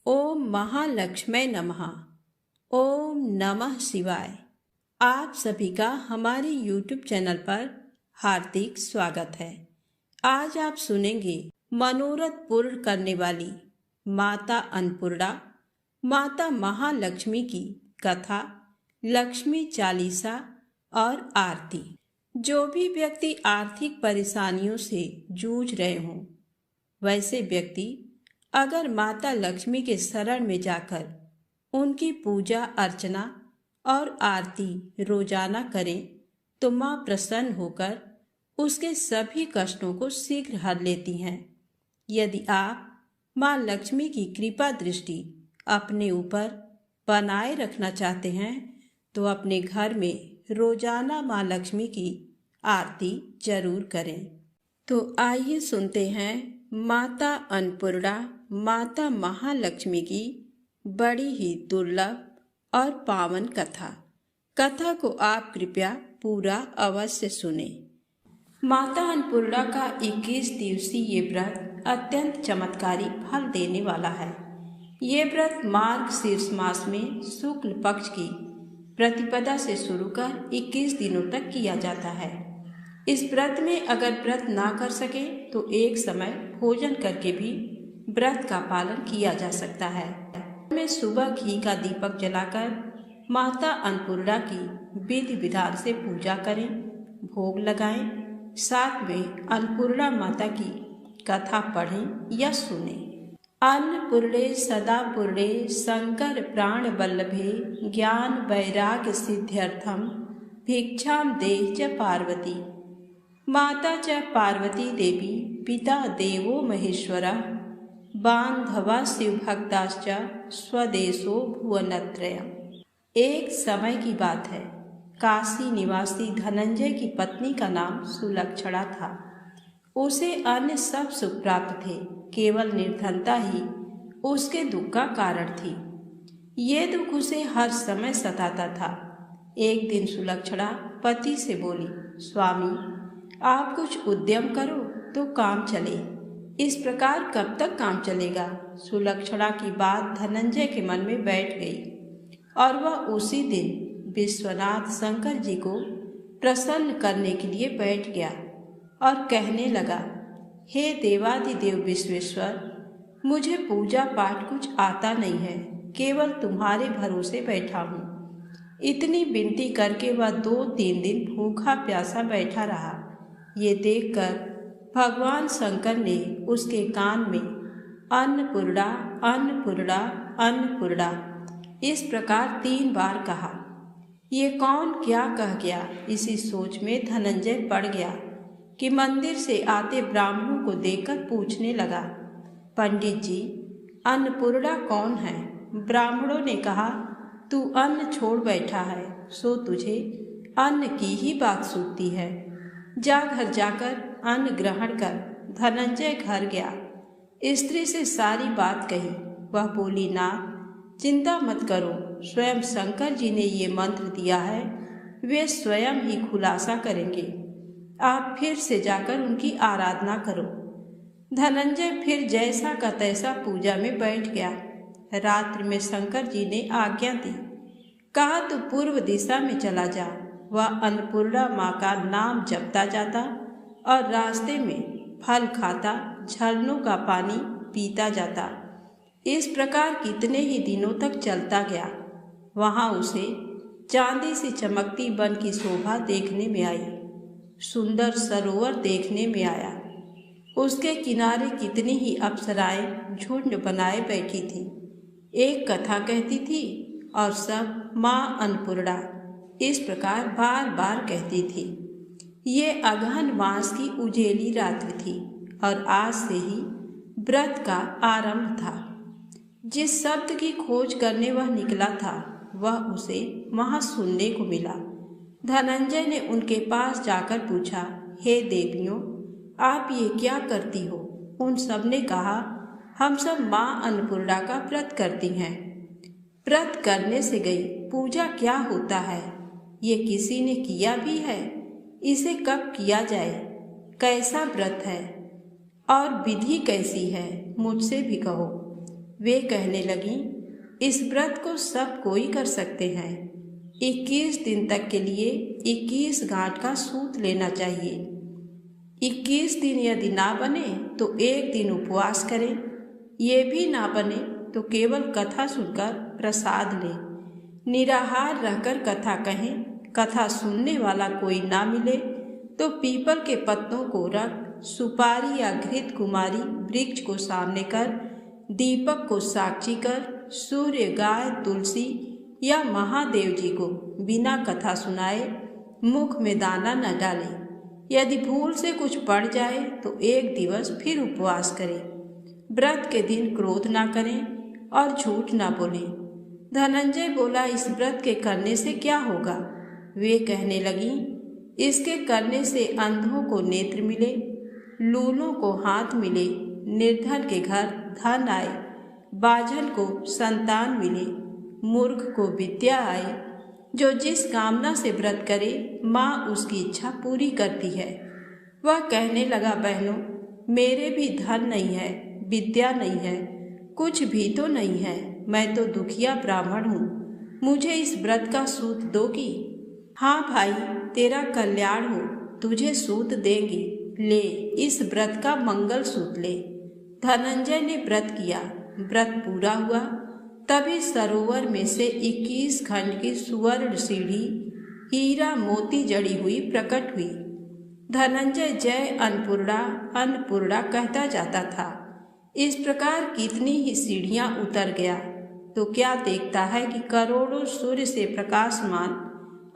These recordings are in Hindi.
ओम महालक्ष्मी नमः। ओम नमः शिवाय। आप सभी का हमारे YouTube चैनल पर हार्दिक स्वागत है। आज आप सुनेंगे मनोरथ पूर्ण करने वाली माता अन्नपूर्णा, माता महालक्ष्मी की कथा, लक्ष्मी चालीसा और आरती। जो भी व्यक्ति आर्थिक परेशानियों से जूझ रहे हों, वैसे व्यक्ति अगर माता लक्ष्मी के शरण में जाकर उनकी पूजा अर्चना और आरती रोजाना करें तो माँ प्रसन्न होकर उसके सभी कष्टों को शीघ्र हर लेती हैं। यदि आप माँ लक्ष्मी की कृपा दृष्टि अपने ऊपर बनाए रखना चाहते हैं तो अपने घर में रोजाना माँ लक्ष्मी की आरती जरूर करें। तो आइए सुनते हैं माता अन्नपूर्णा, माता महालक्ष्मी की बड़ी ही दुर्लभ और पावन कथा को आप कृपया पूरा अवश्य सुने। माता अन्नपूर्णा का 21 दिवसीय ये व्रत अत्यंत चमत्कारी फल देने वाला है। ये व्रत मार्गशीर्ष मास में शुक्ल पक्ष की प्रतिपदा से शुरू कर 21 दिनों तक किया जाता है। इस व्रत में अगर व्रत ना कर सके तो एक समय भोजन करके भी व्रत का पालन किया जा सकता है। में सुबह घी का दीपक जलाकर माता अन्नपूर्णा की विधि विधान से पूजा करें, भोग लगाएं, साथ में अन्नपूर्णा माता की कथा पढ़ें या सुनें। अन्नपूर्णे सदा पूर्णे शंकर प्राण वल्लभे ज्ञान वैराग्य सिद्ध्यर्थम भिक्षाम देहि च पार्वती। माता च पार्वती देवी पिता देवो महेश्वरः बान्धवा शिवभक्ताश्च स्वदेशो भुवनत्रयम्। एक समय की बात है, काशी निवासी धनंजय की पत्नी का नाम सुलक्षणा था। उसे अन्य सब सुख प्राप्त थे, केवल निर्धनता ही उसके दुख का कारण थी। ये दुख उसे हर समय सताता था। एक दिन सुलक्षणा पति से बोली, स्वामी आप कुछ उद्यम करो तो काम चले। इस प्रकार कब तक काम चलेगा? सुलक्षणा की बात धनंजय के मन में बैठ गई और वह उसी दिन विश्वनाथ शंकर जी को प्रसन्न करने के लिए बैठ गया और कहने लगा, हे देवादिदेव विश्वेश्वर, मुझे पूजा पाठ कुछ आता नहीं है, केवल तुम्हारे भरोसे बैठा हूँ। इतनी विनती करके वह 2-3 दिन भूखा प्यासा बैठा रहा। ये देखकर भगवान शंकर ने उसके कान में अन्नपूर्णा अन्नपूर्णा अन्नपूर्णा इस प्रकार 3 बार कहा। ये कौन क्या कह गया, इसी सोच में धनंजय पड़ गया कि मंदिर से आते ब्राह्मणों को देखकर पूछने लगा, पंडित जी अन्नपूर्णा कौन है? ब्राह्मणों ने कहा, तू अन्न छोड़ बैठा है सो तुझे अन्न की ही बात सूझती है। जा घर जाकर अन्न ग्रहण कर। धनंजय घर गया, स्त्री से सारी बात कही। वह बोली, नाथ चिंता मत करो, स्वयं शंकर जी ने ये मंत्र दिया है, वे स्वयं ही खुलासा करेंगे। आप फिर से जाकर उनकी आराधना करो। धनंजय फिर जैसा का तैसा पूजा में बैठ गया। रात्रि में शंकर जी ने आज्ञा दी, कहा तू पूर्व दिशा में चला जा। वह अन्नपूर्णा माँ का नाम जपता जाता और रास्ते में फल खाता, झरनों का पानी पीता जाता। इस प्रकार कितने ही दिनों तक चलता गया। वहाँ उसे चांदी से चमकती वन की शोभा देखने में आई, सुंदर सरोवर देखने में आया। उसके किनारे कितनी ही अप्सराएं झुंड बनाए बैठी थी, एक कथा कहती थी और सब माँ अन्नपूर्णा इस प्रकार बार बार कहती थी। ये अगहन मास की उजेली रात्रि थी और आज से ही व्रत का आरंभ था। जिस शब्द की खोज करने वह निकला था वह उसे वहाँ सुनने को मिला। धनंजय ने उनके पास जाकर पूछा, हे देवियों आप ये क्या करती हो? उन सब ने कहा, हम सब माँ अन्नपूर्णा का व्रत करती हैं। व्रत करने से गई, पूजा क्या होता है? ये किसी ने किया भी है? इसे कब किया जाए? कैसा व्रत है और विधि कैसी है? मुझसे भी कहो। वे कहने लगीं, इस व्रत को सब कोई कर सकते हैं। 21 दिन तक के लिए 21 गांठ का सूत लेना चाहिए। 21 दिन यदि ना बने तो एक दिन उपवास करें। ये भी ना बने तो केवल कथा सुनकर प्रसाद लें। निराहार रहकर कथा कहें। कथा सुनने वाला कोई ना मिले तो पीपल के पत्तों को रख सुपारी या घृत कुमारी वृक्ष को सामने कर दीपक को साक्षी कर सूर्य, गाय, तुलसी या महादेव जी को बिना कथा सुनाए मुख में दाना न डालें। यदि भूल से कुछ पड़ जाए तो एक दिवस फिर उपवास करें। व्रत के दिन क्रोध ना करें और झूठ ना बोलें। धनंजय बोला, इस व्रत के करने से क्या होगा? वे कहने लगी, इसके करने से अंधों को नेत्र मिले, लूलों को हाथ मिले, निर्धन के घर धन आए, बाझल को संतान मिले, मूर्ख को विद्या आए। जो जिस कामना से व्रत करे माँ उसकी इच्छा पूरी करती है। वह कहने लगा, बहनों, मेरे भी धन नहीं है, विद्या नहीं है, कुछ भी तो नहीं है। मैं तो दुखिया ब्राह्मण हूँ। मुझे इस व्रत का सूत दोगी? हाँ भाई, तेरा कल्याण हो, तुझे सूत देंगी। ले, इस व्रत का मंगल सूत ले। धनंजय ने व्रत किया। व्रत पूरा हुआ। तभी सरोवर में से 21 खंड की सुवर्ण सीढ़ी हीरा मोती जड़ी हुई प्रकट हुई। धनंजय जय अन्नपूर्णा अन्नपूर्णा कहता जाता था। इस प्रकार कितनी ही सीढ़ियां उतर गया तो क्या देखता है कि करोड़ों सूर्य से प्रकाशमान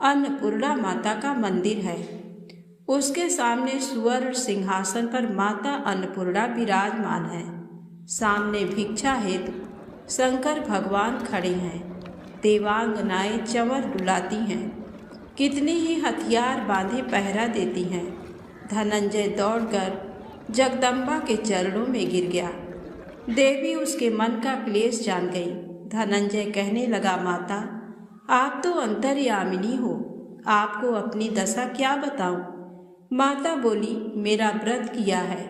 अन्नपूर्णा माता का मंदिर है। उसके सामने सुवर्ण सिंहासन पर माता अन्नपूर्णा विराजमान है। सामने भिक्षा हेतु शंकर भगवान खड़े हैं। देवांगनाएं चंवर डुलाती हैं। कितनी ही हथियार बांधे पहरा देती हैं। धनंजय दौड़कर जगदम्बा के चरणों में गिर गया। देवी उसके मन का क्लेश जान गई। धनंजय कहने लगा, माता, आप तो अंतर्यामिनी हो, आपको अपनी दशा क्या बताऊं? माता बोली, मेरा व्रत किया है,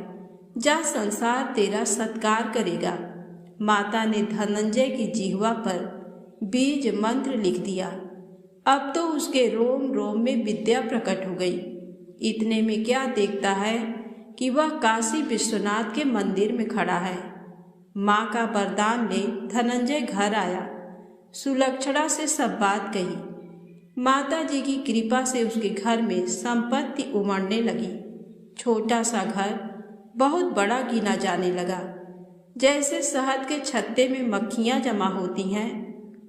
जा, संसार तेरा सत्कार करेगा। माता ने धनंजय की जिह्वा पर बीज मंत्र लिख दिया। अब तो उसके रोम रोम में विद्या प्रकट हो गई। इतने में क्या देखता है कि वह काशी विश्वनाथ के मंदिर में खड़ा है। माँ का वरदान ले धनंजय घर आया। सुलक्षणा से सब बात कही। माता जी की कृपा से उसके घर में संपत्ति उमड़ने लगी। छोटा सा घर बहुत बड़ा गिना जाने लगा। जैसे शहद के छत्ते में मक्खियाँ जमा होती हैं,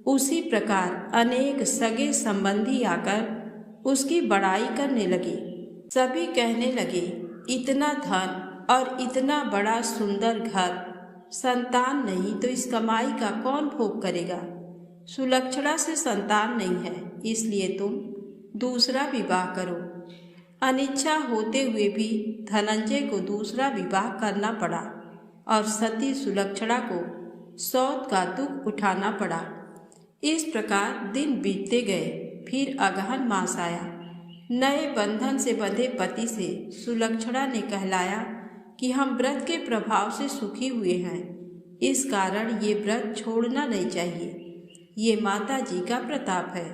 उसी प्रकार अनेक सगे संबंधी आकर उसकी बड़ाई करने लगे। सभी कहने लगे, इतना धन और इतना बड़ा सुंदर घर, संतान नहीं तो इस कमाई का कौन भोग करेगा? सुलक्षणा से संतान नहीं है, इसलिए तुम दूसरा विवाह करो। अनिच्छा होते हुए भी धनंजय को दूसरा विवाह करना पड़ा और सती सुलक्षणा को सौत का दुख उठाना पड़ा। इस प्रकार दिन बीतते गए। फिर अगहन मास आया। नए बंधन से बंधे पति से सुलक्षणा ने कहलाया कि हम व्रत के प्रभाव से सुखी हुए हैं, इस कारण ये व्रत छोड़ना नहीं चाहिए। ये माता जी का प्रताप है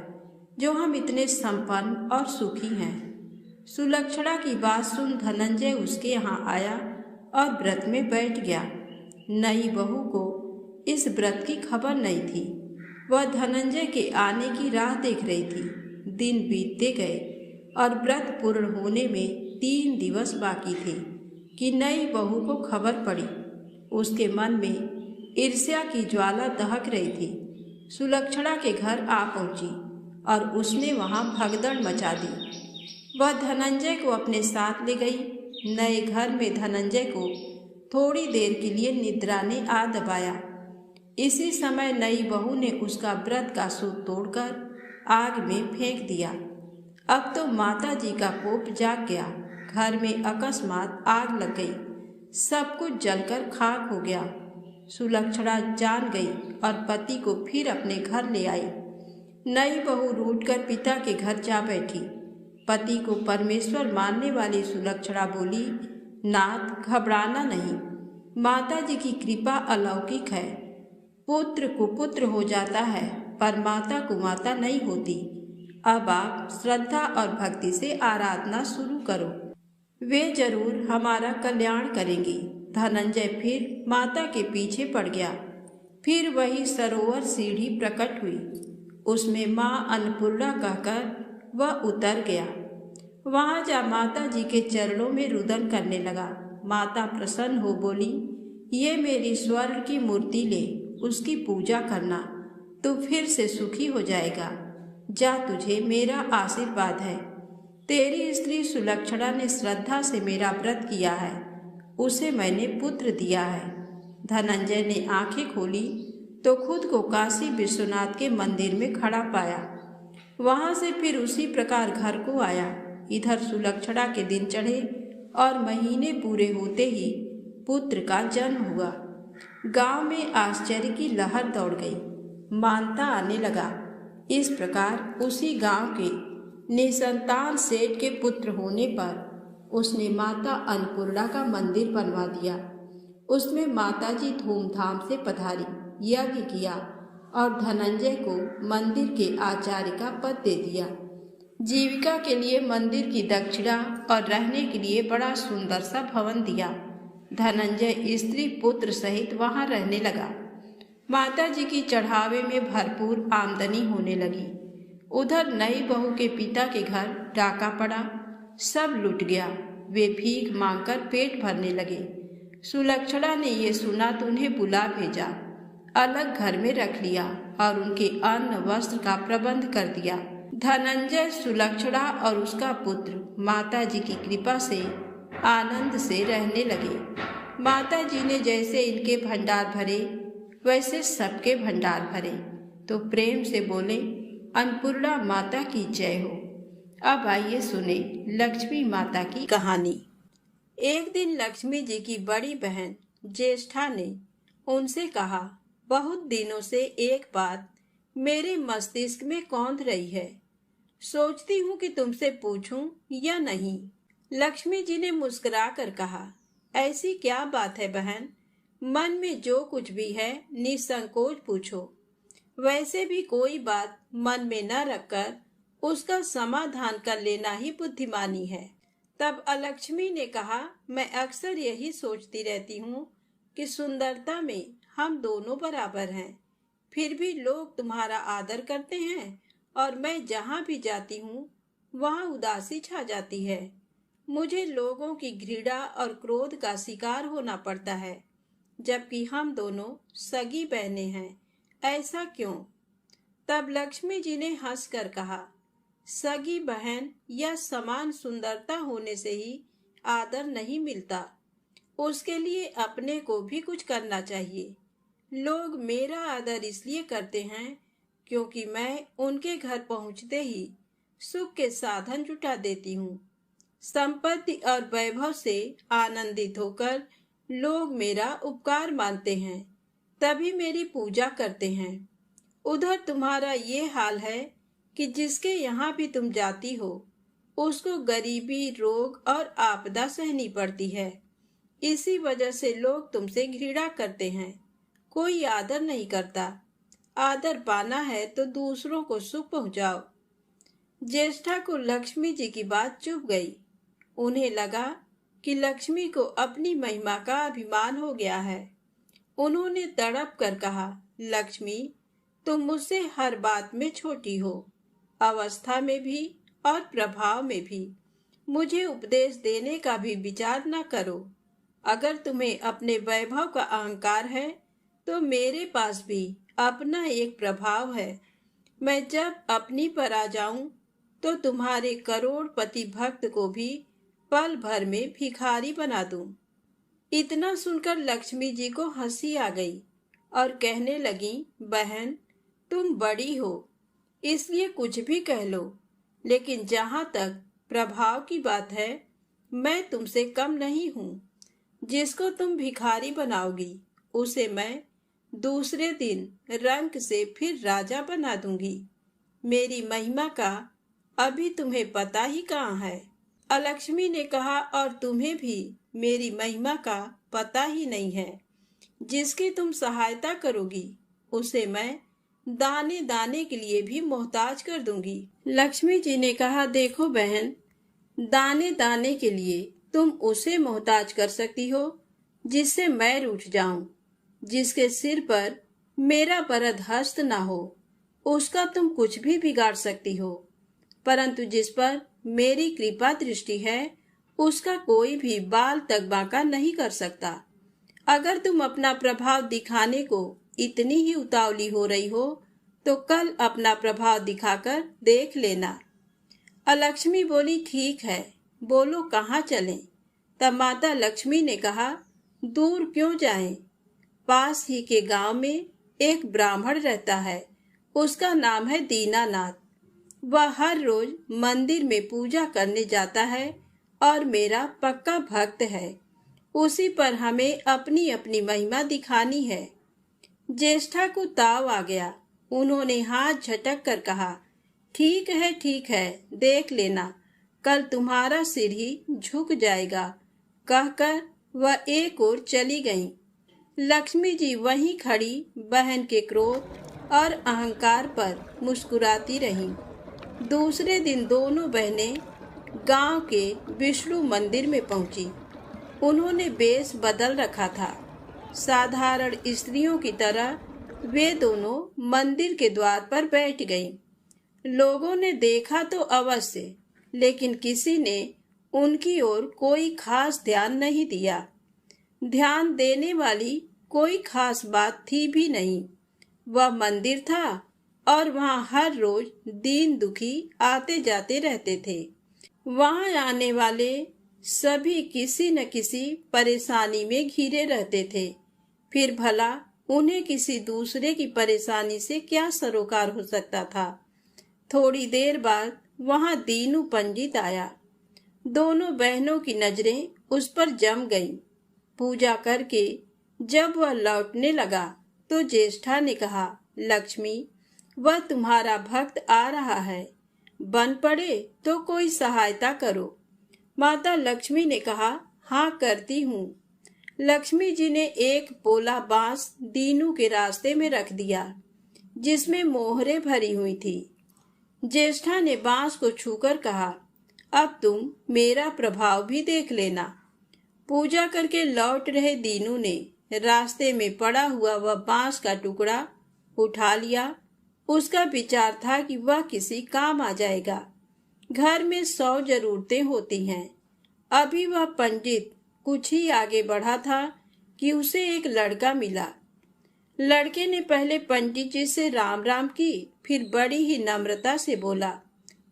जो हम इतने संपन्न और सुखी हैं। सुलक्षणा की बात सुन धनंजय उसके यहाँ आया और व्रत में बैठ गया। नई बहू को इस व्रत की खबर नहीं थी। वह धनंजय के आने की राह देख रही थी। दिन बीतते गए और व्रत पूर्ण होने में 3 दिवस बाकी थे कि नई बहू को खबर पड़ी। उसके मन में ईर्ष्या की ज्वाला दहक रही थी। सुलक्षणा के घर आ पहुंची और उसने वहां भगदड़ मचा दी। वह धनंजय को अपने साथ ले गई। नए घर में धनंजय को थोड़ी देर के लिए निद्रा ने आ दबाया। इसी समय नई बहू ने उसका व्रत का सूत तोड़कर आग में फेंक दिया। अब तो माता जी का कोप जाग गया। घर में अकस्मात आग लग गई। सब कुछ जलकर खाक हो गया। सुलक्षणा जान गई और पति को फिर अपने घर ले आई। नई बहू रूठकर पिता के घर जा बैठी। पति को परमेश्वर मानने वाली सुलक्षणा बोली, नाथ, घबराना नहीं, माता जी की कृपा अलौकिक है। पुत्र कुपुत्र हो जाता है पर माता कुमाता नहीं होती। अब आप श्रद्धा और भक्ति से आराधना शुरू करो, वे जरूर हमारा कल्याण करेंगी। धनंजय फिर माता के पीछे पड़ गया। फिर वही सरोवर सीढ़ी प्रकट हुई, उसमें माँ अन्नपूर्णा कहकर वह उतर गया। वहां जा माता जी के चरणों में रुदन करने लगा। माता प्रसन्न हो बोली, ये मेरी स्वर्ण की मूर्ति ले, उसकी पूजा करना, तू फिर से सुखी हो जाएगा। जा, तुझे मेरा आशीर्वाद है। तेरी स्त्री सुलक्षणा ने श्रद्धा से मेरा व्रत किया है, उसे मैंने पुत्र दिया है। धनंजय ने आंखें खोली तो खुद को काशी विश्वनाथ के मंदिर में खड़ा पाया। वहां से फिर उसी प्रकार घर को आया। इधर सुलक्षणा के दिन चढ़े और महीने पूरे होते ही पुत्र का जन्म हुआ। गांव में आश्चर्य की लहर दौड़ गई, मानता आने लगा। इस प्रकार उसी गांव के निसंतान सेठ के पुत्र होने पर उसने माता अन्नपूर्णा का मंदिर बनवा दिया। उसमें माता जी धूमधाम से पधारी, यज्ञ किया और धनंजय को मंदिर के आचार्य का पद दे दिया। जीविका के लिए मंदिर की दक्षिणा और रहने के लिए बड़ा सुंदर सा भवन दिया। धनंजय स्त्री पुत्र सहित वहां रहने लगा। माता जी की चढ़ावे में भरपूर आमदनी होने लगी। उधर नई बहू के पिता के घर डाका पड़ा, सब लुट गया। वे भीख मांगकर पेट भरने लगे। सुलक्षणा ने ये सुना तो उन्हें बुला भेजा, अलग घर में रख लिया और उनके अन्न वस्त्र का प्रबंध कर दिया। धनंजय, सुलक्षणा और उसका पुत्र माता जी की कृपा से आनंद से रहने लगे। माता जी ने जैसे इनके भंडार भरे वैसे सबके भंडार भरे, तो प्रेम से बोले, अन्नपूर्णा माता की जय हो। अब आइए सुने लक्ष्मी माता की कहानी। एक दिन लक्ष्मी जी की बड़ी बहन ज्येष्ठा ने उनसे कहा, बहुत दिनों से एक बात मेरे मस्तिष्क में कौंध रही है, सोचती हूँ कि तुमसे पूछूं या नहीं। लक्ष्मी जी ने मुस्कुराकर कहा, ऐसी क्या बात है बहन, मन में जो कुछ भी है निसंकोच पूछो। वैसे भी कोई बात मन में न रखकर उसका समाधान कर लेना ही बुद्धिमानी है। तब अलक्ष्मी ने कहा, मैं अक्सर यही सोचती रहती हूँ कि सुंदरता में हम दोनों बराबर हैं, फिर भी लोग तुम्हारा आदर करते हैं और मैं जहाँ भी जाती हूँ वहाँ उदासी छा जाती है। मुझे लोगों की घृणा और क्रोध का शिकार होना पड़ता है, जबकि हम दोनों सगी बहनें हैं। ऐसा क्यों? तब लक्ष्मी जी ने हंसकर कहा, सगी बहन या समान सुंदरता होने से ही आदर नहीं मिलता, उसके लिए अपने को भी कुछ करना चाहिए। लोग मेरा आदर इसलिए करते हैं क्योंकि मैं उनके घर पहुंचते ही सुख के साधन जुटा देती हूँ। संपत्ति और वैभव से आनंदित होकर लोग मेरा उपकार मानते हैं, तभी मेरी पूजा करते हैं। उधर तुम्हारा ये हाल है कि जिसके यहाँ भी तुम जाती हो उसको गरीबी, रोग और आपदा सहनी पड़ती है। इसी वजह से लोग तुमसे घृणा करते हैं, कोई आदर नहीं करता। आदर पाना है तो दूसरों को सुख पहुंचाओ। ज्येष्ठा को लक्ष्मी जी की बात चुभ गई। उन्हें लगा कि लक्ष्मी को अपनी महिमा का अभिमान हो गया है। उन्होंने तड़प कर कहा, लक्ष्मी, तुम मुझसे हर बात में छोटी हो, अवस्था में भी और प्रभाव में भी। मुझे उपदेश देने का भी विचार न करो। अगर तुम्हें अपने वैभव का अहंकार है तो मेरे पास भी अपना एक प्रभाव है। मैं जब अपनी पर आ जाऊं तो तुम्हारे करोड़पति भक्त को भी पल भर में भिखारी बना दूं। इतना सुनकर लक्ष्मी जी को हंसी आ गई और कहने लगी, बहन, तुम बड़ी हो इसलिए कुछ भी कह लो, लेकिन जहां तक प्रभाव की बात है मैं तुमसे कम नहीं हूँ। जिसको तुम भिखारी बनाओगी उसे मैं दूसरे दिन रंक से फिर राजा बना दूंगी। मेरी महिमा का अभी तुम्हें पता ही कहाँ है। अलक्ष्मी ने कहा, और तुम्हें भी मेरी महिमा का पता ही नहीं है। जिसकी तुम सहायता करोगी उसे मैं दाने दाने के लिए भी मोहताज कर दूंगी। लक्ष्मी जी ने कहा, देखो बहन, दाने दाने के लिए तुम उसे मोहताज कर सकती हो जिससे मैं रूठ जाऊं, जिसके सिर पर मेरा बरद हस्त ना हो, उसका तुम कुछ भी बिगाड़ सकती हो। परंतु जिस पर मेरी कृपा दृष्टि है, उसका कोई भी बाल तक बांका नहीं कर सकता। अगर तुम अपना प्रभाव दिखाने को इतनी ही उतावली हो रही हो, तो कल अपना प्रभाव दिखाकर देख लेना। अलक्ष्मी बोली, ठीक है, बोलो कहाँ चलें? तब माता लक्ष्मी ने कहा, दूर क्यों जाएं? पास ही के गांव में एक ब्राह्मण रहता है, उसका नाम है दीनानाथ। वह हर रोज मंदिर में पूजा करने जाता है और मेरा पक्का भक्त है। उसी पर हमें अपनी अपनी महिमा दिखानी है। ज्येष्ठा को ताव आ गया। उन्होंने हाथ झटक कर कहा, ठीक है, देख लेना, कल तुम्हारा सिर ही झुक जाएगा। कहकर वह एक ओर चली गईं। लक्ष्मी जी वहीं खड़ी बहन के क्रोध और अहंकार पर मुस्कुराती रहीं। दूसरे दिन दोनों बहनें गांव के विष्णु मंदिर में पहुंची। उन्होंने वेश बदल रखा था। साधारण स्त्रियों की तरह वे दोनों मंदिर के द्वार पर बैठ गईं। लोगों ने देखा तो अवश्य, लेकिन किसी ने उनकी ओर कोई खास ध्यान नहीं दिया। ध्यान देने वाली कोई खास बात थी भी नहीं। वह मंदिर था और वहां हर रोज दीन दुखी आते जाते रहते थे। वहां आने वाले सभी किसी न किसी परेशानी में घिरे रहते थे। फिर भला उन्हें किसी दूसरे की परेशानी से क्या सरोकार हो सकता था। थोड़ी देर बाद वहां दीनू पंडित आया। दोनों बहनों की नजरें उस पर जम गईं। पूजा करके जब वह लौटने लगा तो ज्येष्ठा ने कहा, लक्ष्मी, वह तुम्हारा भक्त आ रहा है, बन पड़े तो कोई सहायता करो। माता लक्ष्मी ने कहा, हाँ करती हूँ। लक्ष्मी जी ने एक पोला बांस दीनू के रास्ते में रख दिया, जिसमें मोहरें भरी हुई थी। ज्येष्ठा ने बांस को छूकर कहा, अब तुम मेरा प्रभाव भी देख लेना। पूजा करके लौट रहे दीनू ने रास्ते में पड़ा हुआ वह बांस का टुकड़ा उठा लिया। उसका विचार था कि वह किसी काम आ जाएगा। घर में 100 जरूरतें होती हैं। अभी वह पंडित कुछ ही आगे बढ़ा था कि उसे एक लड़का मिला। लड़के ने पहले पंडित जी से राम राम की, फिर बड़ी ही नम्रता से बोला,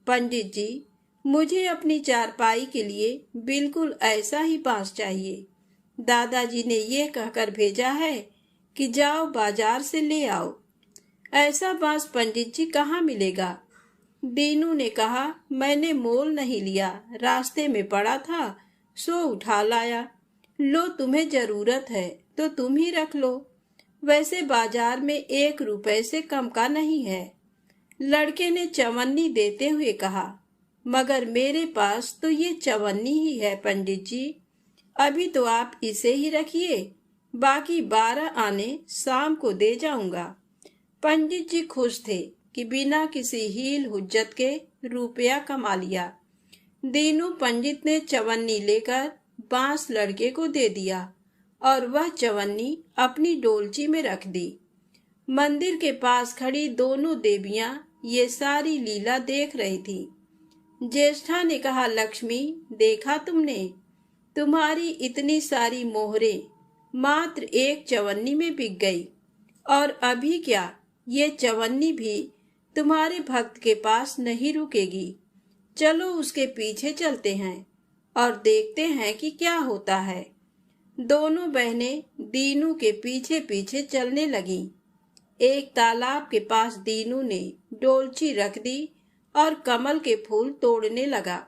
पंडित जी, मुझे अपनी चारपाई के लिए बिल्कुल ऐसा ही बांस चाहिए। दादाजी ने ये कहकर भेजा है कि जाओ बाजार से ले आओ। ऐसा बांस पंडित जी कहाँ मिलेगा? दीनू ने कहा, मैंने मोल नहीं लिया, रास्ते में पड़ा था सो उठा लाया। लो, तुम्हें जरूरत है तो तुम ही रख लो। वैसे बाजार में 1 रुपए से कम का नहीं है। लड़के ने चवन्नी देते हुए कहा, मगर मेरे पास तो ये चवन्नी ही है पंडित जी। अभी तो आप इसे ही रखिए, बाकी 12 आने शाम को दे जाऊंगा। पंडित जी खुश थे कि बिना किसी हील हुज्जत के रुपया कमा लिया। दीनू पंडित ने चवन्नी लेकर बांस लड़के को दे दिया और वह चवन्नी अपनी डोलची में रख दी। मंदिर के पास खड़ी दोनों देवियां ये सारी लीला देख रही थी। ज्येष्ठा ने कहा, लक्ष्मी, देखा तुमने, तुम्हारी इतनी सारी मोहरें मात्र एक चवन्नी में बिक गई। और अभी क्या, ये चवन्नी भी तुम्हारे भक्त के पास नहीं रुकेगी। चलो उसके पीछे चलते हैं और देखते हैं कि क्या होता है। दोनों बहनें दीनू के पीछे पीछे चलने लगीं। एक तालाब के पास दीनू ने डोलची रख दी और कमल के फूल तोड़ने लगा।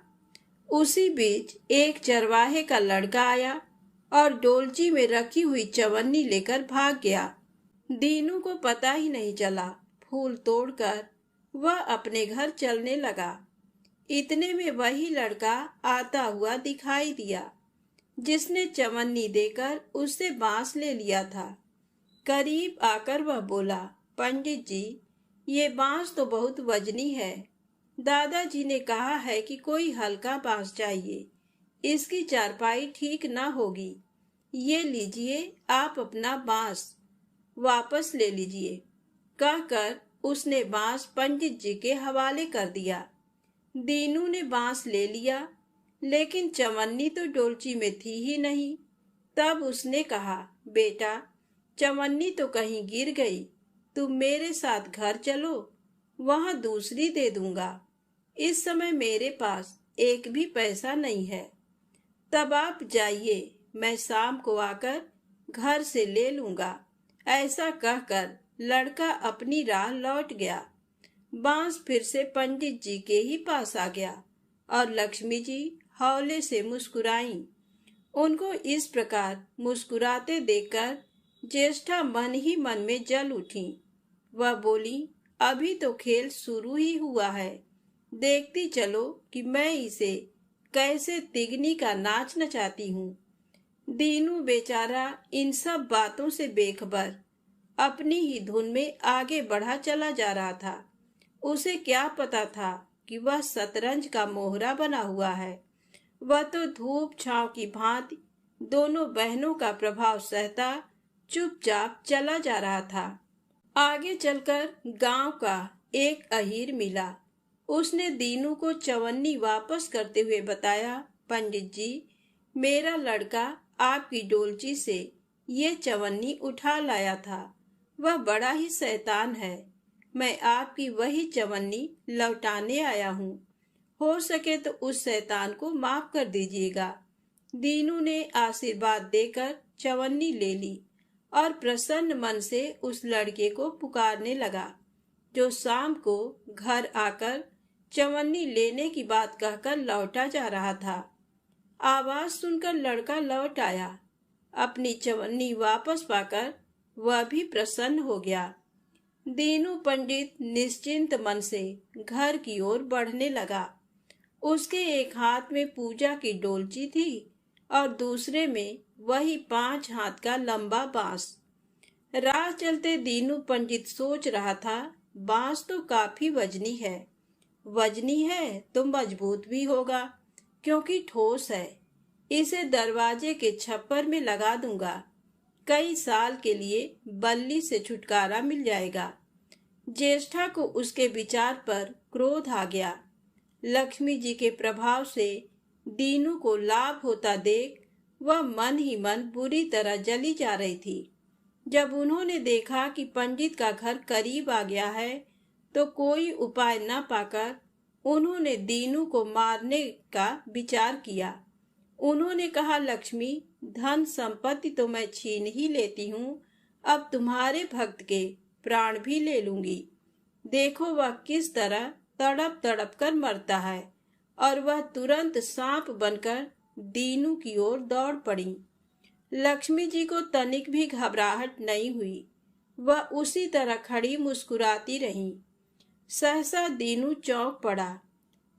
उसी बीच एक चरवाहे का लड़का आया और डोलची में रखी हुई चवन्नी लेकर भाग गया। दीनू को पता ही नहीं चला। फूल तोड़कर वह अपने घर चलने लगा। इतने में वही लड़का आता हुआ दिखाई दिया, जिसने चवन्नी देकर उससे बांस ले लिया था। करीब आकर वह बोला, पंडित जी, ये बांस तो बहुत वजनी है। दादाजी ने कहा है कि कोई हल्का बांस चाहिए, इसकी चारपाई ठीक ना होगी। ये लीजिए, आप अपना बांस वापस ले लीजिए। कहकर उसने बांस पंडित जी के हवाले कर दिया। दीनू ने बांस ले लिया, लेकिन चवन्नी तो डोलची में थी ही नहीं। तब उसने कहा, बेटा, चवन्नी तो कहीं गिर गई, तुम मेरे साथ घर चलो, वहां दूसरी दे दूंगा। इस समय मेरे पास एक भी पैसा नहीं है। तब आप जाइए, मैं शाम को आकर घर से ले लूंगा। ऐसा कहकर लड़का अपनी राह लौट गया। बांस फिर से पंडित जी के ही पास आ गया और लक्ष्मी जी हौले से मुस्कुराईं। उनको इस प्रकार मुस्कुराते देखकर ज्येष्ठा मन ही मन में जल उठी। वह बोली, अभी तो खेल शुरू ही हुआ है, देखती चलो कि मैं इसे कैसे तिगनी का नाच नचाती हूँ। दीनू बेचारा इन सब बातों से बेखबर अपनी ही धुन में आगे बढ़ा चला जा रहा था। उसे क्या पता था कि वह शतरंज का मोहरा बना हुआ है। वह तो धूप छांव की भांति दोनों बहनों का प्रभाव सहता चुपचाप चला जा रहा था। आगे चलकर गांव का एक अहीर मिला। उसने दीनू को चवन्नी वापस करते हुए बताया, पंडित जी, मेरा लड़का आपकी डोलची से ये चवन्नी उठा लाया था। वह बड़ा ही शैतान है। मैं आपकी वही चवन्नी लौटाने आया हूँ। हो सके तो उस शैतान को माफ कर दीजिएगा। दीनू ने आशीर्वाद देकर चवन्नी ले ली और प्रसन्न मन से उस लड़के को पुकारने लगा, जो शाम को घर आकर चवन्नी लेने की बात कहकर लौटा जा रहा था। आवाज सुनकर लड़का लौट आया। अपनी चवन्नी वापस पाकर वह भी प्रसन्न हो गया। दीनू पंडित निश्चिंत मन से घर की ओर बढ़ने लगा। उसके एक हाथ में पूजा की डोलची थी और दूसरे में वही 5 हाथ का लंबा बांस। राह चलते दीनू पंडित सोच रहा था, बांस तो काफी वजनी है। वजनी है तो मजबूत भी होगा, क्योंकि ठोस है। इसे दरवाजे के छप्पर में लगा दूंगा। कई साल के लिए बल्ली से छुटकारा मिल जाएगा। ज्येष्ठा को उसके विचार पर क्रोध आ गया। लक्ष्मी जी के प्रभाव से दीनू को लाभ होता देख वह मन ही मन बुरी तरह जली जा रही थी। जब उन्होंने देखा कि पंडित का घर करीब आ गया है, तो कोई उपाय न पाकर उन्होंने दीनू को मारने का विचार किया। उन्होंने कहा, लक्ष्मी, धन संपत्ति तो मैं छीन ही लेती हूँ, अब तुम्हारे भक्त के प्राण भी ले लूंगी। देखो वह किस तरह तड़प तड़प कर मरता है। और वह तुरंत सांप बनकर दीनू की ओर दौड़ पड़ी। लक्ष्मी जी को तनिक भी घबराहट नहीं हुई। वह उसी तरह खड़ी मुस्कुराती रही। सहसा दीनू चौंक पड़ा।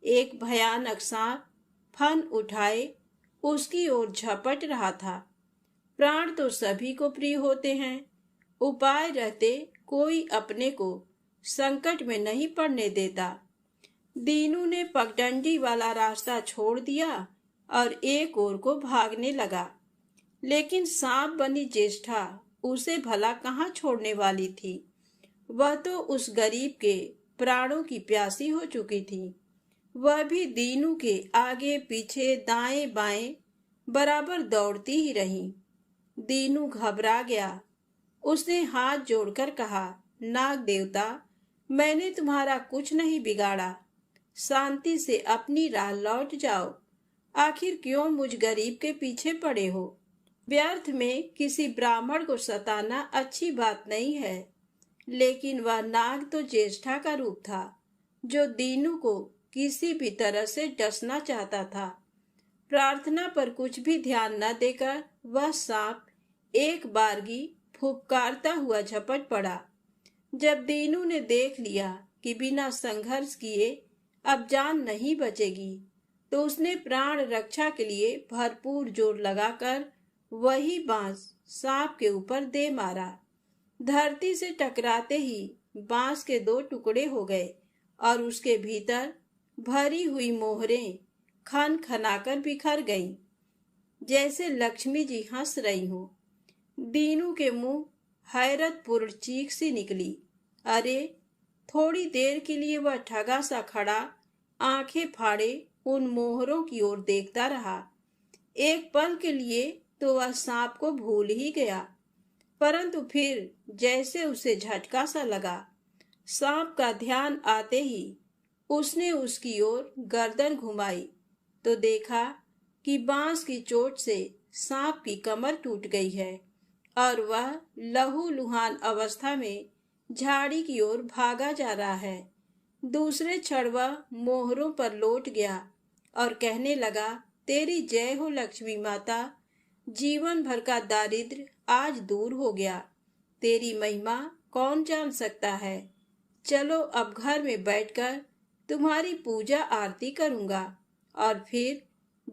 एक भयानक सांप फन उठाए उसकी ओर झपट रहा था। प्राण तो सभी को प्रिय होते हैं, उपाय रहते कोई अपने को संकट में नहीं पड़ने देता। दीनू ने पगडंडी वाला रास्ता छोड़ दिया और एक ओर को भागने लगा। लेकिन सांप बनी ज्येष्ठा उसे भला कहाँ छोड़ने वाली थी। वह तो उस गरीब के प्राणों की प्यासी हो चुकी थी। वह भी दीनू के आगे पीछे दाएं बाएं बराबर दौड़ती ही रही। दीनू घबरा गया। उसने हाथ जोड़कर कहा, नाग देवता, मैंने तुम्हारा कुछ नहीं बिगाड़ा। शांति से अपनी राह लौट जाओ। आखिर क्यों मुझ गरीब के पीछे पड़े हो? व्यर्थ में किसी ब्राह्मण को सताना अच्छी बात नहीं है। लेकिन वह नाग तो ज्येष्ठा का रूप था, जो दीनू को किसी भी तरह से डसना चाहता था। प्रार्थना पर कुछ भी ध्यान न देकर वह सांप एक बारगी फुफकारता हुआ झपट पड़ा। जब दीनू ने देख लिया कि बिना संघर्ष किए अब जान नहीं बचेगी, तो उसने प्राण रक्षा के लिए भरपूर जोर लगाकर वही बांस सांप के ऊपर दे मारा। धरती से टकराते ही बांस के दो टुकड़े हो गए और उसके भीतर भरी हुई मोहरें खन खनाकर बिखर गईं, जैसे लक्ष्मी जी हंस रही हो। दीनू के मुंह हैरतपूर्ण चीख सी निकली। अरे, थोड़ी देर के लिए वह ठगा सा खड़ा आंखें फाड़े उन मोहरों की ओर देखता रहा। एक पल के लिए तो वह सांप को भूल ही गया, परंतु फिर जैसे उसे झटका सा लगा। सांप का ध्यान आते ही उसने उसकी ओर गर्दन घुमाई तो देखा कि बांस की चोट से सांप की कमर टूट गई है और वह लहूलुहान अवस्था में झाड़ी की ओर भागा जा रहा है। दूसरे क्षण वह मोहरों पर लौट गया और कहने लगा, तेरी जय हो लक्ष्मी माता, जीवन भर का दारिद्र्य आज दूर हो गया। तेरी महिमा कौन जान सकता है। चलो अब घर में बैठकर तुम्हारी पूजा आरती करूंगा। और फिर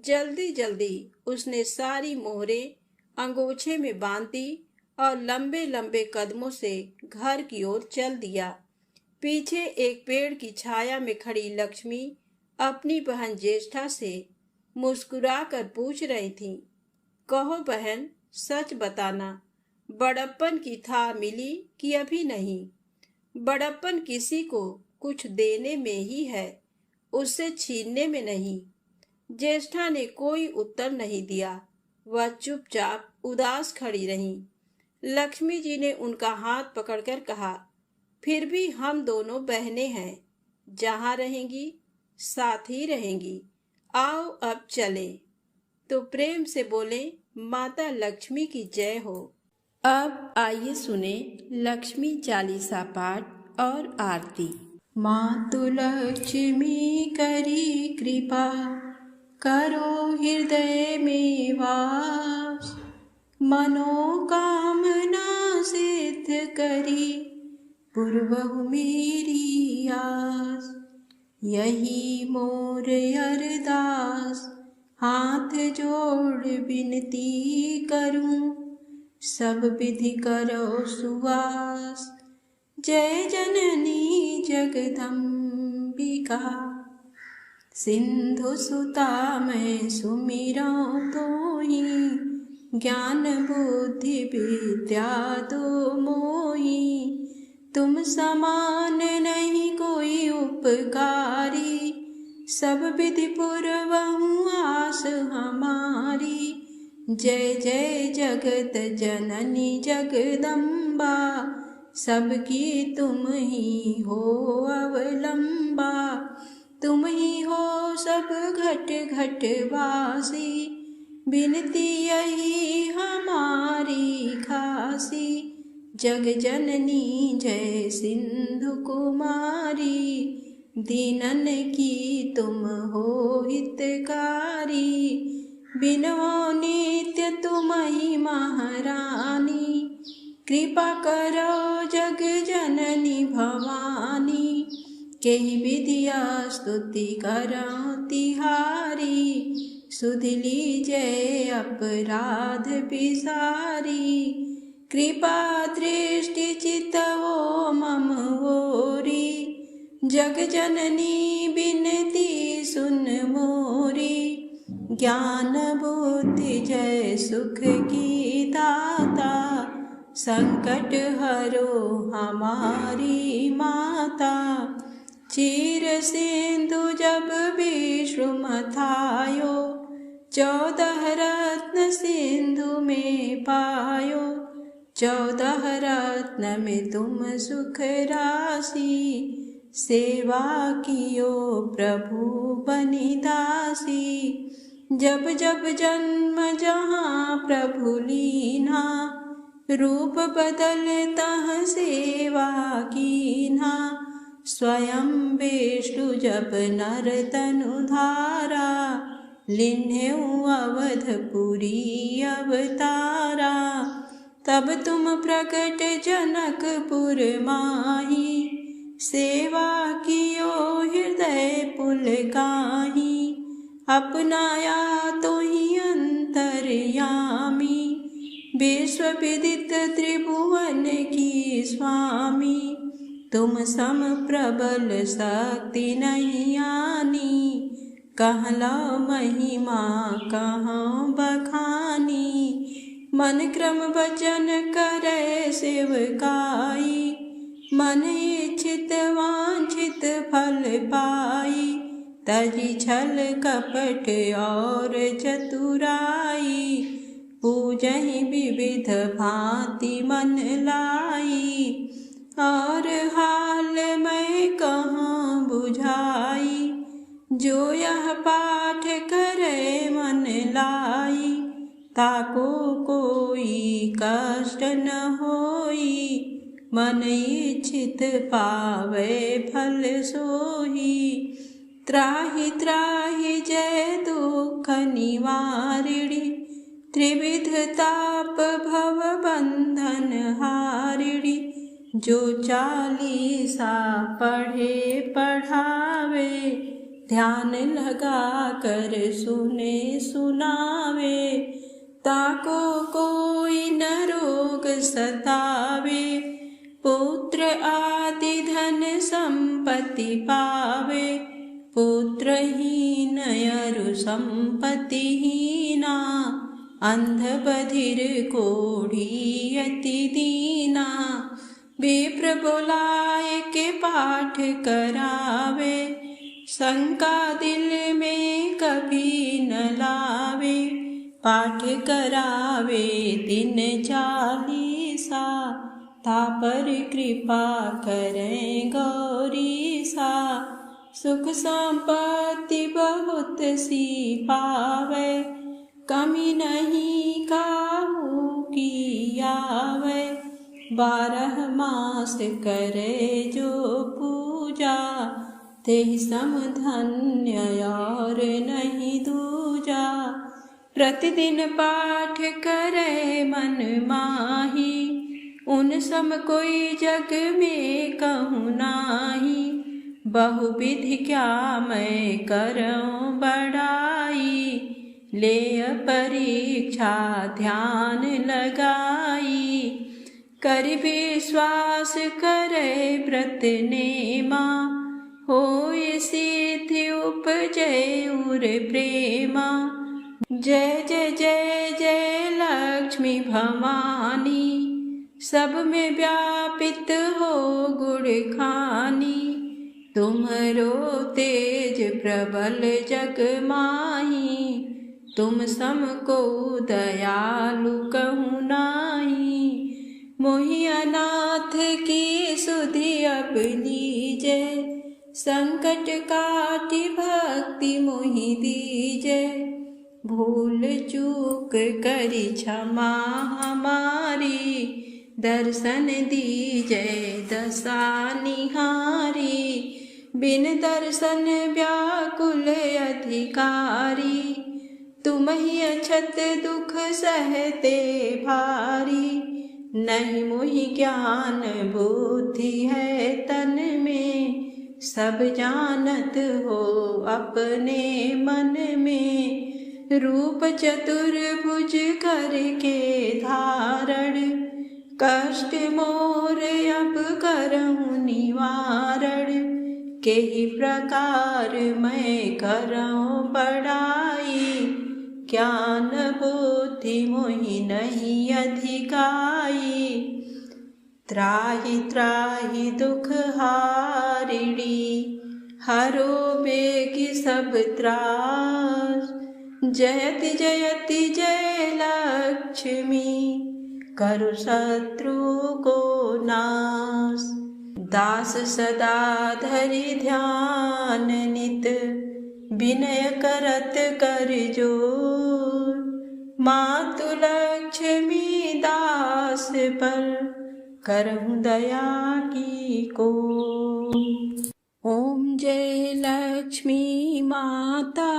जल्दी जल्दी उसने सारी मोहरें अंगोछे में बांध दी और लंबे लंबे कदमों से घर की ओर चल दिया। पीछे एक पेड़ की छाया में खड़ी लक्ष्मी अपनी बहन ज्येष्ठा से मुस्कुराकर पूछ रही थी, कहो बहन, सच बताना, बड़प्पन की था मिली कि अभी नहीं? बड़प्पन किसी को कुछ देने में ही है, उससे छीनने में नहीं। ज्येष्ठा ने कोई उत्तर नहीं दिया। वह चुपचाप उदास खड़ी रही। लक्ष्मी जी ने उनका हाथ पकड़कर कहा, फिर भी हम दोनों बहनें हैं, जहाँ रहेंगी साथ ही रहेंगी। आओ अब चले। तो प्रेम से बोले, माता लक्ष्मी की जय हो। अब आइए सुने लक्ष्मी चालीसा पाठ और आरती। मातु लक्ष्मी करी कृपा, करो हृदय में वास। मनोकामना सिद्ध करी, पूर्वहु मेरी आस। यही मोर अरदास, हाथ जोड़ विनती करूं, सब विधि करो सुवास। जय जननी जगदम्बिका, सिंधु सुता मैं सुमिरऊं तोहि। ज्ञान बुद्धि विद्या दो मोहि, तुम समान नहीं कोई उपकारी। सब विधि पूर्वहु आस हमारी। जय जय जगत जननी जगदम्बा, सबकी तुम ही हो अवलंबा। तुम ही हो सब घट घट वासी, विनती यही हमारी खासी। जग जननी जय सिंधु कुमारी, दीनन की तुम हो हितकारी। बिनो नित्य तुम ही महारानी, कृपा करो जग जननी भवानी। केहि विधिया स्तुति करो तिहारी, सुध लीजय अपराध बिसारी। कृपा दृष्टि चितवो मम ओरी, जग जननी बिनती सुन मोरी। ज्ञान बुद्धि जय सुख की दाता, संकट हरो हमारी माता। चीर सिंधु जब विश्व मथायो, 14 रत्न सिंधु में पायो। 14 रत्न में तुम सुख राशि, सेवा कियो प्रभु बनिदासी। जब जब जन्म जहाँ प्रभु लीना, रूप बदलता सेवा कीन्हा। स्वयं विष्णु जब नर तनु धारा, लिन्हेउ अवधपुरी अवतारा। तब तुम प्रकट जनकपुर माही, सेवा कियो हृदय पुलकाही। अपनाया तो ही अंतर्यामी, विश्व विदित त्रिभुवन की स्वामी, तुम सम प्रबल शक्ति नहीं आनी। कहला महिमा कहाँ बखानी, मन क्रम वचन करे सेवकाई। मन इच्छित वांछित फल पाई, तजी छल कपट और चतुराई। पूजहि विविध भांति मन लाई, और हाल मैं कहाँ बुझाई। जो यह पाठ करे मन लाई, ताको कोई कष्ट न होई। मन इच्छित पावे फल सोही, त्राहि त्राहि जय दुख निवारिणी। त्रिविध ताप भव बंधन हारिणी, जो चालीसा पढ़े पढ़ावे। ध्यान लगा कर सुने सुनावे, ताको कोई न रोग सतावे। पुत्र आदि धन संपत्ति पावे, पुत्रहीन अरु संपत्तिहीना। अंध बधिर कोढ़ी अति दीना, विप्र बुलाए के पाठ करावे। शंका दिल में कभी न लावे, पाठ करावे दिन चालीसा। तापर कृपा करें गौरीसा, सुख संपत्ति बहुत सी पावे। कमी नहीं काहू की आवे, 12 मास करे जो पूजा। तेहि सम धन्य और नहीं दूजा, प्रतिदिन पाठ करे मन माही। उन सम कोई जग में कहूँ नाही, बहुविधि क्या मैं करऊँ बड़ाई। ले परीक्षा ध्यान लगाई, कर विश्वास करे व्रत नेमा। होय सिद्धि उपजय उर प्रेमा, जय जय जय जय लक्ष्मी भवानी। सब में व्यापित हो गुण खानी, तुम्हरो तेज प्रबल जग माही। तुम सम को दयालु कहूँ नाही, मोहि अनाथ की सुधि अब लीजे। संकट काटि भक्ति मोहि दीजे, भूल चूक करी क्षमा हमारी। दर्शन दीजे दशा निहारी, बिन दर्शन व्याकुल अधिकारी। तुम ही अछत दुख सहते भारी, नहीं मोहि ज्ञान बुद्धि है तन में। सब जानत हो अपने मन में, रूप चतुर्भुज करके धारण। कष्ट मोर अब करऊँ निवारण, केहि प्रकार मैं करऊँ बड़ाई। ज्ञान बुद्धि मोहि नहीं अधिकाई, त्राहि त्राहि दुख हारिणी। हरो बेगी सब त्रास, जयति जयति जय लक्ष्मी। करु शत्रु को नाश, दास सदा धरि ध्यान नित। विनय करत कर जोर, मातु लक्ष्मी दास पर करहु दया की को। ओम जय लक्ष्मी माता,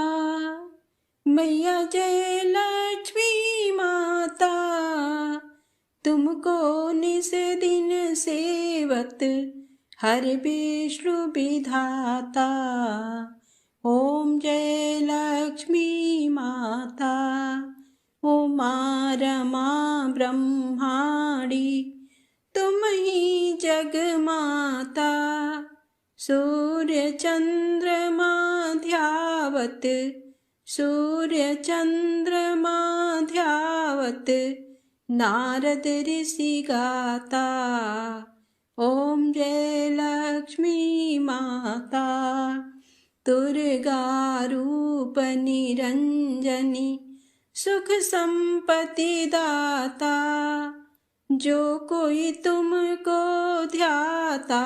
मैया जय लक्ष्मी माता। तुमको निस दिन सेवत हर विष्णु विधाता। ओम जय लक्ष्मी माता, उमा रमा ब्रह्माणी तुम ही जग माता। सूर्य चंद्रमा ध्यावत सूर्य चंद्रमा ध्यावत नारद ऋषि गाता। ओम जय लक्ष्मी माता। दुर्गा रूप निरंजनी सुख संपत्ति दाता। जो कोई तुमको ध्याता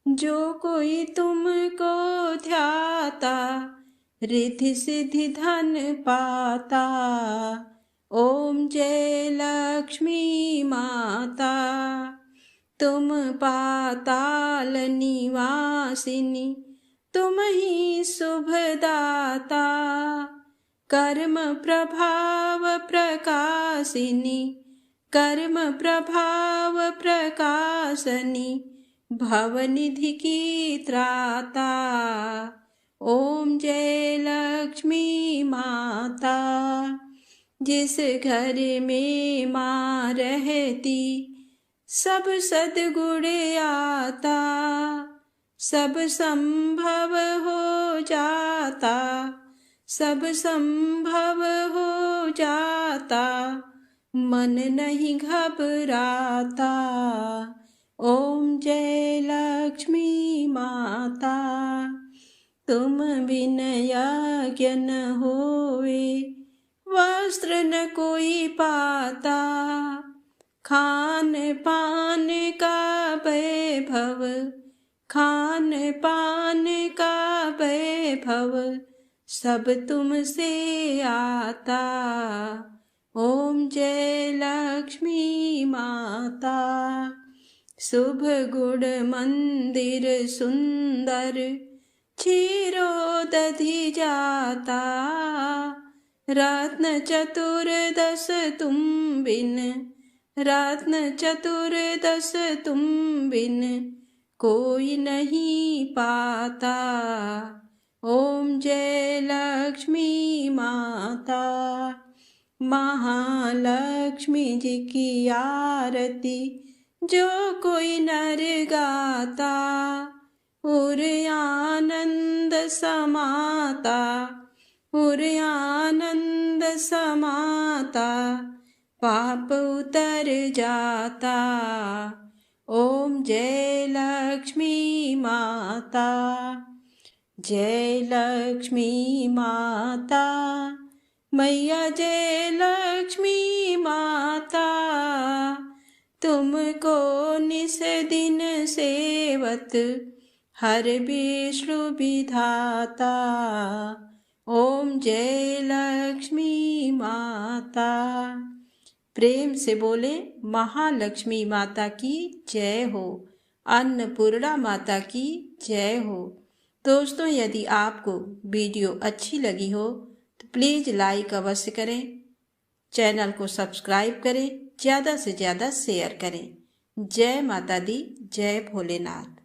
जो कोई तुमको ध्याता रिद्धि सिद्धि धन पाता। ओम जय लक्ष्मी माता। तुम पाताल निवासिनी तुम ही शुभदाता। कर्म प्रभाव प्रकाशिनी कर्म प्रभाव प्रकाशनी भवनिधि की त्राता। ओम जय लक्ष्मी माता। जिस घर में माँ रहती सब सद्गुण आता। सब संभव हो जाता सब संभव हो जाता। मन नहीं घबराता। ओम जय लक्ष्मी माता। तुम बिन यज्ञ न होवे वस्त्र न कोई पाता। खान पान का वैभव खान पान का वैभव सब तुमसे आता। ओम जय लक्ष्मी माता। शुभ गुण मंदिर सुंदर क्षीरोदधि जाता। रत्न चतुर्दश तुम बिन रत्न चतुर्दश तुम बिन कोई नहीं पाता। ओम जय लक्ष्मी माता। महालक्ष्मी जी की आरती जो कोई नर गाता। उर आनंद समाता उर आनंद समाता पाप उतर जाता। ओम जय लक्ष्मी माता। जय लक्ष्मी माता मैया जय लक्ष्मी माता। तुमको निस दिन सेवत हर विष्णु विधाता। ओम जय लक्ष्मी माता। प्रेम से बोले महालक्ष्मी माता की जय हो। अन्नपूर्णा माता की जय हो। दोस्तों, यदि आपको वीडियो अच्छी लगी हो तो प्लीज़ लाइक अवश्य करें, चैनल को सब्सक्राइब करें, ज़्यादा से ज़्यादा शेयर करें। जय माता दी, जय भोलेनाथ।